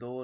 2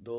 2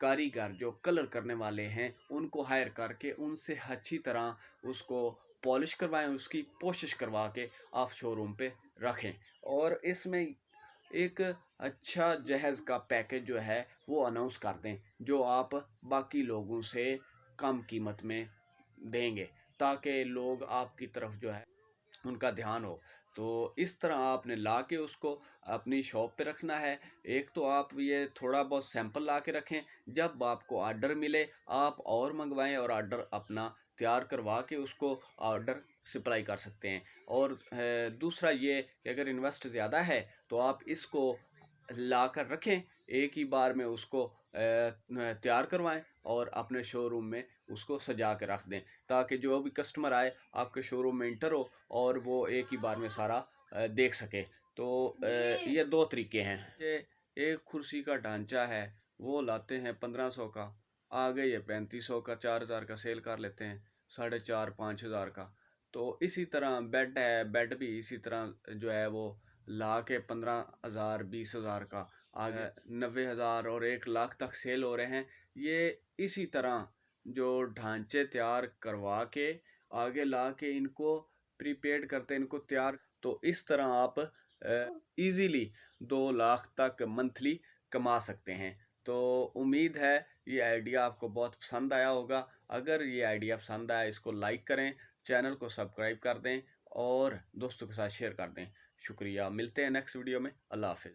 कारीगर जो कलर करने वाले हैं उनको हायर करके उनसे अच्छी तरह उसको पॉलिश करवाएं, उसकी कोशिश करवा के आप शोरूम पे रखें। और इसमें एक अच्छा जहेज़ का पैकेज जो है वो अनाउंस कर दें, जो आप बाकी लोगों से कम कीमत में देंगे, ताकि लोग आपकी तरफ जो है उनका ध्यान हो। तो इस तरह आपने ला के उसको अपनी शॉप पे रखना है। एक तो आप ये थोड़ा बहुत सैंपल ला के रखें, जब आपको आर्डर मिले आप और मंगवाएं और आर्डर अपना तैयार करवा के उसको आर्डर सप्लाई कर सकते हैं। और दूसरा ये कि अगर इन्वेस्ट ज़्यादा है तो आप इसको ला कर रखें, एक ही बार में उसको तैयार करवाएं और अपने शोरूम में उसको सजा के रख दें, ताकि जो भी कस्टमर आए आपके शोरूम में इंटर हो और वो एक ही बार में सारा देख सके। तो ये 2 तरीके हैं। ये एक कुर्सी का ढांचा है वो लाते हैं 1500 का, आगे ये 3500 का 4000 का सेल कर लेते हैं, 4500-5000 का। तो इसी तरह बेड है, बेड भी इसी तरह जो है वो ला के 15,000 20,000 का, आगे 90,000 और 1 लाख तक सेल हो रहे हैं। ये इसी तरह जो ढांचे तैयार करवा के आगे ला के इनको प्रीपेड करते हैं, इनको तैयार, तो इस तरह आप इजीली 2 लाख तक मंथली कमा सकते हैं। तो उम्मीद है ये आइडिया आपको बहुत पसंद आया होगा। अगर ये आइडिया पसंद आया इसको लाइक करें, चैनल को सब्सक्राइब कर दें और दोस्तों के साथ शेयर कर दें। शुक्रिया, मिलते हैं नेक्स्ट वीडियो में। अल्लाह हाफिज़।